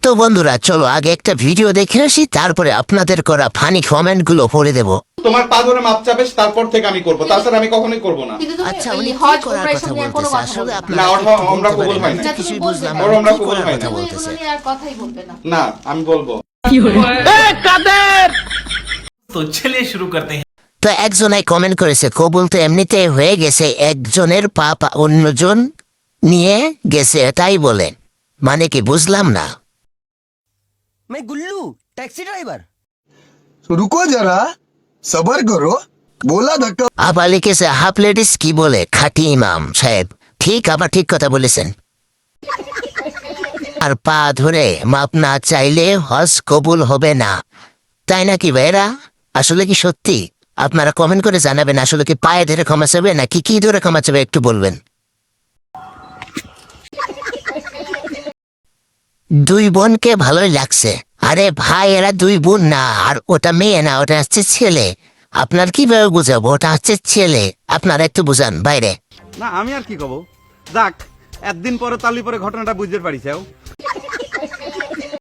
তো বন্ধুরা চলো আগে একটা ভিডিও দেখে আসি, তারপরে আপনাদের করা ফানি কমেন্ট গুলো পড়ে দেবো। তোমার পা ধরে মাপ চাপে তারপর থেকে আমি করবো, তাছাড়া আমি কখনোই করবো না। আচ্ছা উনি কি করার কথা বলতেছে আসলে না, আপনারা ওর একটু আমরা বলতে কবুল পারেন? হয় আমি না। তো কিছুই বুঝলাম না ওর উনি আমরা কি কবুল করার হয় কথা না। বলতেছে। আর কথাই বলবে না। না, আমি বলবো। तो चलिए शुरू करते हैं। তো একজনাই কমেন্ট করেছে কবুল তো এমনিতে হয়ে গেছে, একজনের পাপ অন্যজন নিয়ে গেছে তাই বলে, মানে কি বুঝলাম না। मैं गुल्लू टैक्सी ड्राइवर। रुको जरा सबर करो बोला धक्का। আবার লিখেছে হাফ লেডিস কি বলে খাটি ইমাম সাহেব, ঠিক আবার ঠিক কথা বলেছেন। আর পা ধরে মাপ না চাইলে হজ কবুল হবে না, তাই নাকি ভাইরা? আসলে কি সত্যি? আপনারা কমেন্ট করে জানাবেন আসলে কি পায়ে ধরে ক্ষমা চাবে নাকি কি ধরে ক্ষমা চাবে, একটু বলবেন। দুই বোনকে ভালোই লাগছে। আরে ভাই এরা দুই বোন না, আর ওটা মেয়ে না, ওটা হচ্ছে ছেলে। আপনার কিভাবে বুঝাবো ওটা হচ্ছে ছেলে, আপনারা একটু বুঝান বাইরে। না আমি আর কি কব, যাক একদিন পরে তালি পরে ঘটনাটা বুঝতে পারিছাও।